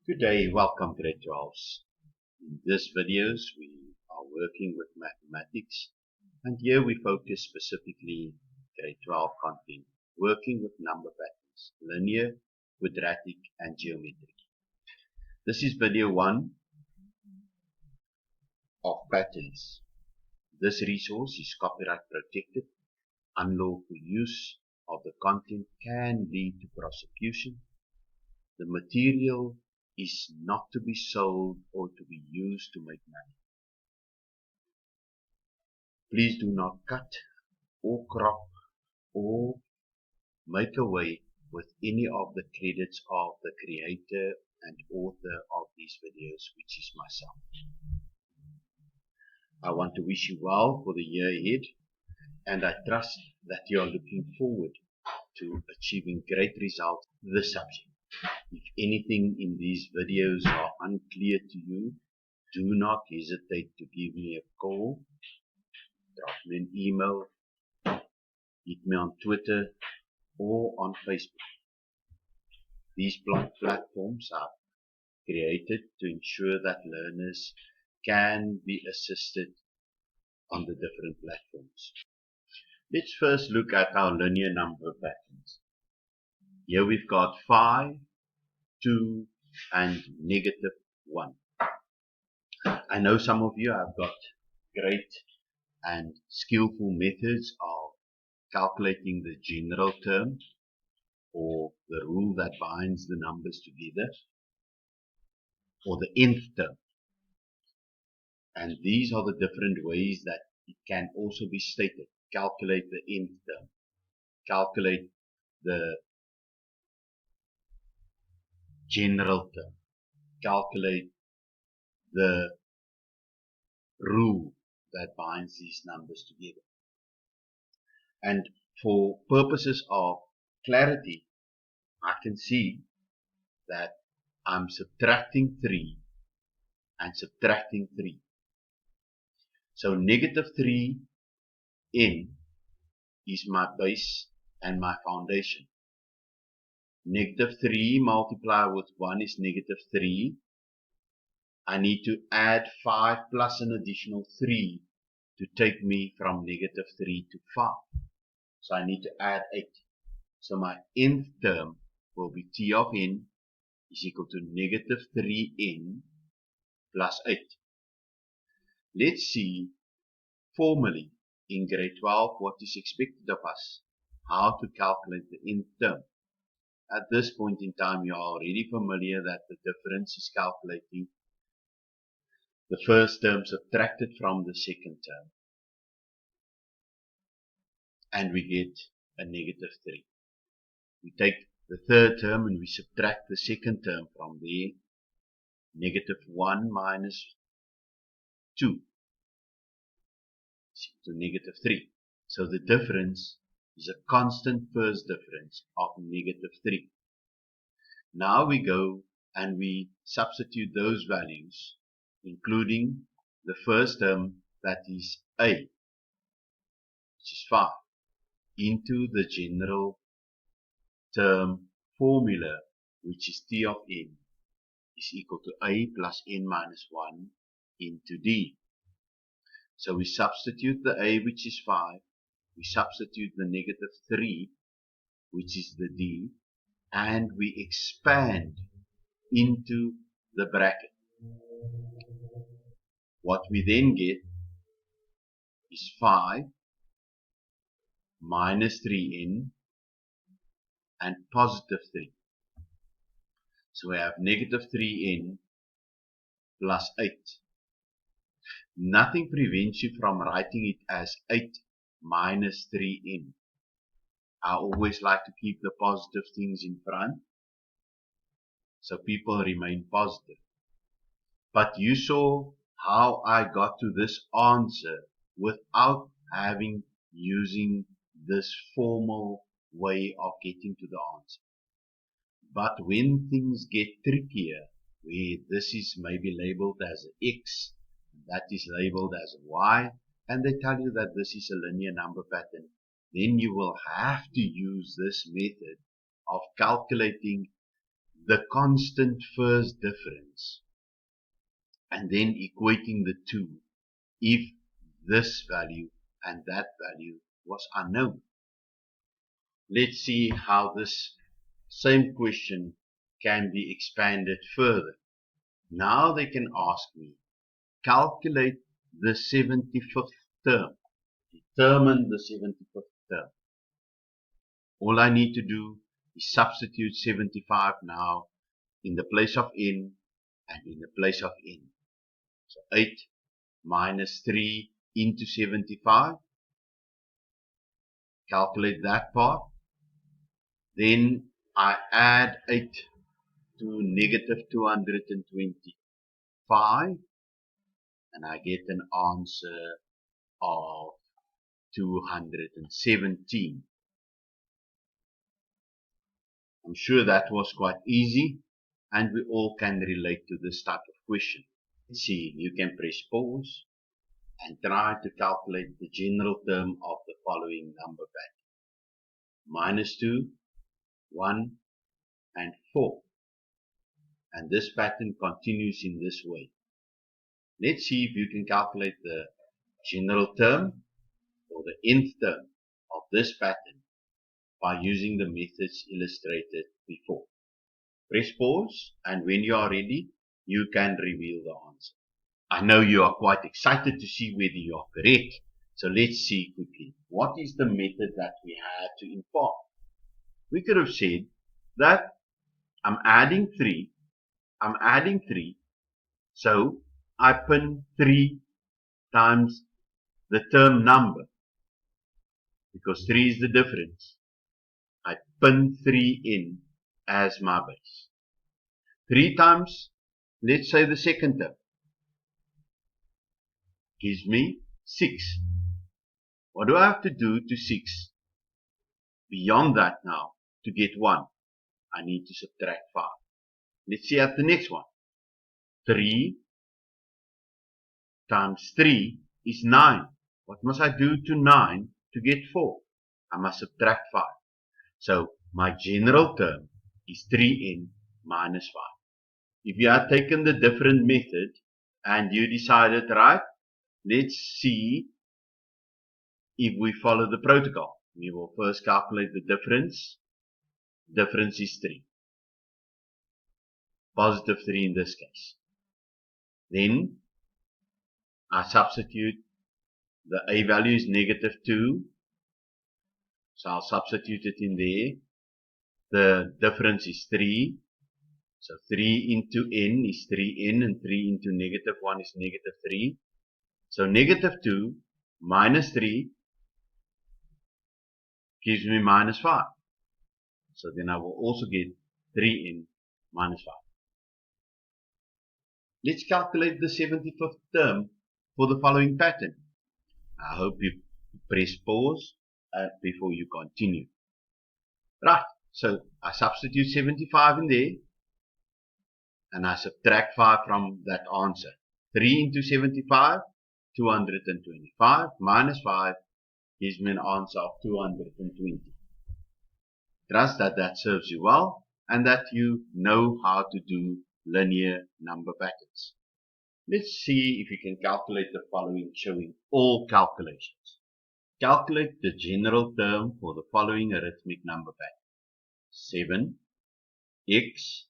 Good day, welcome grade 12s. In this videos we are working with mathematics, and here we focus specifically grade 12 content, working with number patterns, linear, quadratic and geometric. This is video 1 of patterns. This resource is copyright protected. Unlawful use of the content can lead to prosecution. The material is not to be sold or to be used to make money. Please do not cut or crop or make away with any of the credits of the creator and author of these videos, which is myself. I want to wish you well for the year ahead, and I trust that you are looking forward to achieving great results in this subject. If anything in these videos are unclear to you, do not hesitate to give me a call, drop me an email, hit me on Twitter or on Facebook. These platforms are created to ensure that learners can be assisted on the different platforms. Let's first look at our linear number patterns. Here we've got 5, 2 and -1. I know some of you have got great and skillful methods of calculating the general term or the rule that binds the numbers together, or the nth term. And these are the different ways that it can also be stated. Calculate the nth term, calculate the general term, calculate the rule that binds these numbers together. And for purposes of clarity, I can see that I'm subtracting 3 and subtracting 3. So -3n is my base and my foundation. -3 multiplied with 1 is -3. I need to add 5 plus an additional 3 to take me from -3 to 5. So I need to add 8. So my nth term will be t of n is equal to -3n plus 8. Let's see formally in grade 12 what is expected of us, how to calculate the nth term. At this point in time, you are already familiar that the difference is calculating the first term subtracted from the second term, and we get a -3. We take the third term and we subtract the second term from there. -1 minus 2 is equal to -3. So the difference is a constant first difference of -3. Now we go and we substitute those values, including the first term, that is a, which is 5, into the general term formula, which is t of n is equal to a plus n minus 1 into d. So we substitute the a, which is 5, we substitute the -3, which is the d, and we expand into the bracket. What we then get is 5 minus 3n and +3. So we have -3n plus 8. Nothing prevents you from writing it as 8 minus 3n. I always like to keep the positive things in front, so people remain positive. But you saw how I got to this answer without using this formal way of getting to the answer. But when things get trickier, where this is maybe labeled as an x, that is labeled as a y, and they tell you that this is a linear number pattern, then you will have to use this method of calculating the constant first difference and then equating the two if this value and that value was unknown. Let's see how this same question can be expanded further. Now they can ask me, calculate the 75th term. Determine the 75th term. All I need to do is substitute 75 now in the place of n and in the place of n. So 8 minus 3 into 75. Calculate that part. Then I add 8 to negative 225 and I get an answer of 217. I'm sure that was quite easy and we all can relate to this type of question. Let's see, you can press pause and try to calculate the general term of the following number pattern. -2, 1 and 4. And this pattern continues in this way. Let's see if you can calculate the general term or the nth term of this pattern by using the methods illustrated before. Press pause and when you are ready, you can reveal the answer. I know you are quite excited to see whether you are correct. So let's see quickly. What is the method that we had to impart? We could have said that I'm adding 3. So I pin 3 times the term number because 3 is the difference. I pin 3 in as my base. 3 times, let's say the second term, gives me 6. What do I have to do to 6? Beyond that now, to get 1, I need to subtract 5. Let's see at the next one. 3 times 3 is 9. What must I do to 9 to get 4? I must subtract 5. So my general term is 3n minus 5. If you had taken the different method and you decided, right, let's see if we follow the protocol. We will first calculate the difference. Difference is 3. Positive 3 in this case. Then I substitute the a value is -2. So I'll substitute it in there. The difference is 3. So 3 into n is 3n and 3 into -1 is -3. So -2 minus 3 gives me -5. So then I will also get 3n minus 5. Let's calculate the 75th term for the following pattern. I hope you press pause before you continue. Right, so I substitute 75 in there and I subtract 5 from that answer. 3 into 75, 225 minus 5 gives me an answer of 220. Trust that that serves you well and that you know how to do linear number patterns. Let's see if you can calculate the following showing all calculations. Calculate the general term for the following arithmetic number pattern. 7, x,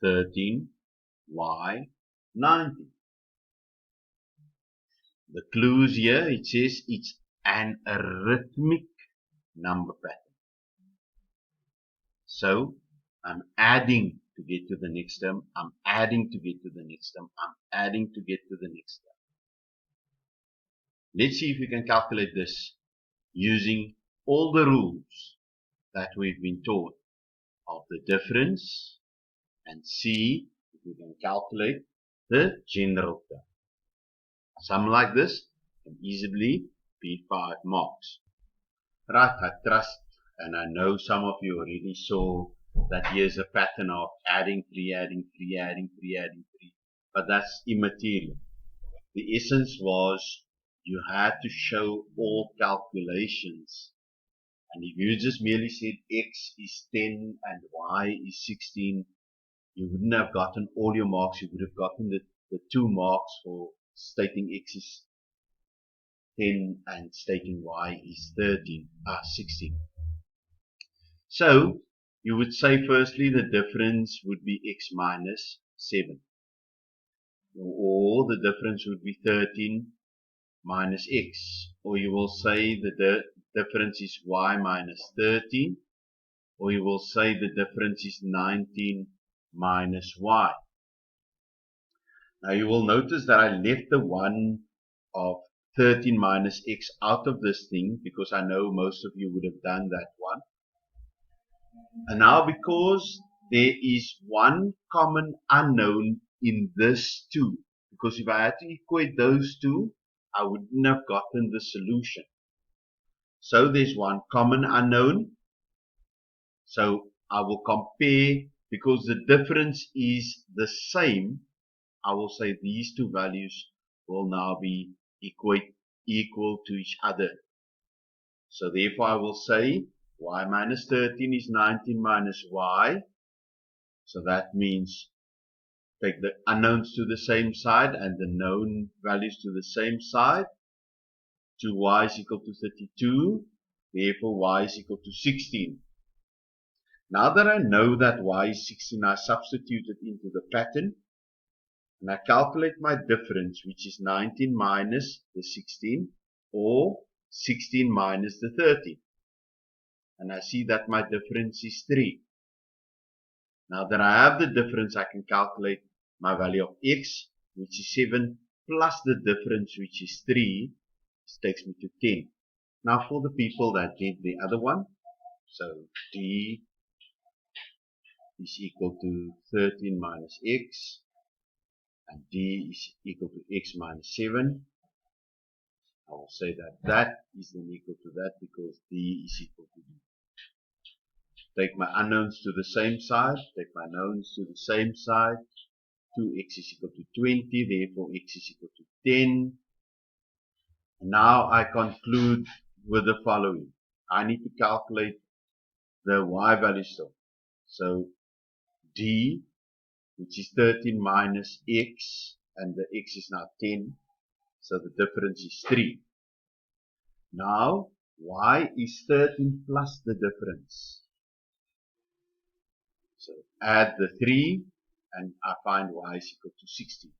13, y, 19. The clues here, it says it's an arithmetic number pattern. So I'm adding to get to the next term, I'm adding to get to the next term, I'm adding to get to the next term. Let's see if we can calculate this using all the rules that we've been taught of the difference and see if we can calculate the general term. Something like this can easily be 5 marks. Right, I trust and I know some of you already saw that here's a pattern of adding 3, adding 3, adding 3, adding 3. But that's immaterial. The essence was you had to show all calculations. And if you just merely said x is 10 and y is 16, you wouldn't have gotten all your marks. You would have gotten the 2 marks for stating x is 10 and stating y is 16. So you would say firstly the difference would be x minus 7, or the difference would be 13 minus x, or you will say the difference is y minus 13, or you will say the difference is 19 minus y. Now you will notice that I left the one of 13 minus x out of this thing because I know most of you would have done that one. And now because there is one common unknown in this two, because if I had to equate those two, I wouldn't have gotten the solution. So there's one common unknown. So I will compare, because the difference is the same, I will say these two values will now be equal to each other. So therefore I will say y minus 13 is 19 minus y. So that means take the unknowns to the same side and the known values to the same side. 2y is equal to 32. Therefore y is equal to 16. Now that I know that y is 16, I substitute it into the pattern. And I calculate my difference, which is 19 minus the 16, or 16 minus the 13. And I see that my difference is 3. Now that I have the difference, I can calculate my value of x, which is 7, plus the difference, which is 3, which takes me to 10. Now for the people that did the other one, so d is equal to 13 minus x, and d is equal to x minus 7. I will say that that is then equal to that because d is equal to d. Take my unknowns to the same side, take my knowns to the same side. 2x is equal to 20, therefore x is equal to 10. Now I conclude with the following. I need to calculate the y value still. So d, which is 13 minus x, and the x is now 10, so the difference is 3. Now y is 13 plus the difference. So add the 3 and I find y is equal to 16.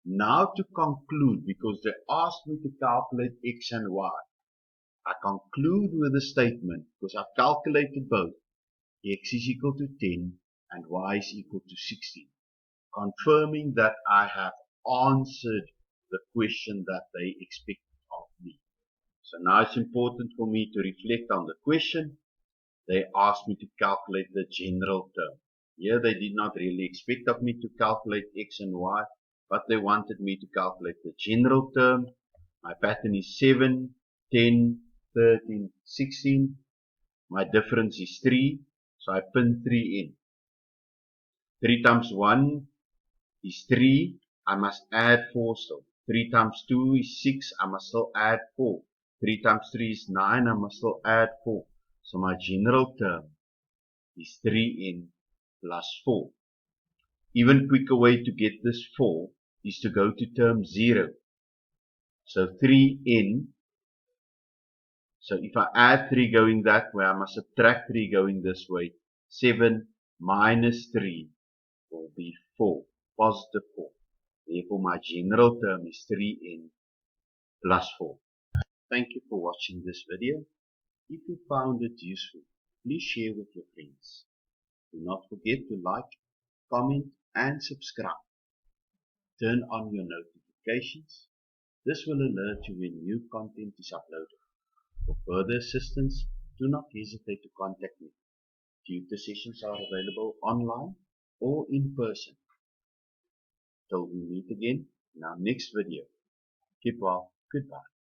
Now to conclude, because they asked me to calculate x and y, I conclude with a statement, because I've calculated both. X is equal to 10 and y is equal to 16, confirming that I have answered the question that they expected of me. So now it's important for me to reflect on the question. They asked me to calculate the general term. Here they did not really expect of me to calculate x and y, but they wanted me to calculate the general term. My pattern is 7, 10, 13, 16. My difference is 3, so I pin 3 in. 3 times 1 is 3, I must add 4 still. 3 times 2 is 6, I must still add 4. 3 times 3 is 9, I must still add 4. So my general term is 3n plus 4. Even quicker way to get this 4 is to go to term 0. So 3n. So if I add 3 going that way, I must subtract 3 going this way. 7 minus 3 will be 4, positive 4. Therefore my general term is 3n plus 4. Thank you for watching this video. If you found it useful, please share with your friends. Do not forget to like, comment and subscribe. Turn on your notifications. This will alert you when new content is uploaded. For further assistance, do not hesitate to contact me. Tutor sessions are available online or in person. Till we meet again in our next video. Keep well. Goodbye.